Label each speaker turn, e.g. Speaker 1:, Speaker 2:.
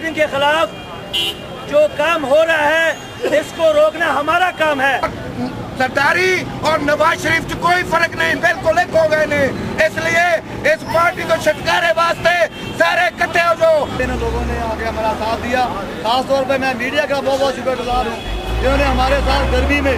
Speaker 1: Shading के खिलाफ जो काम हो रहा है इसको रोकना हमारा काम है।
Speaker 2: सरदारी और नवाज शरीफ से कोई फर्क नहीं, बिल्कुल एक हो गए नहीं। इसलिए इस पार्टी को छुटकारे वास्ते सारे इकट्ठे हो जाओ।
Speaker 3: इन लोगों ने आके हमारा साथ दिया, खासतौर पे मैं मीडिया का बहुत बहुत शुक्रगुजार हूँ जिन्होंने हमारे साथ गर्मी में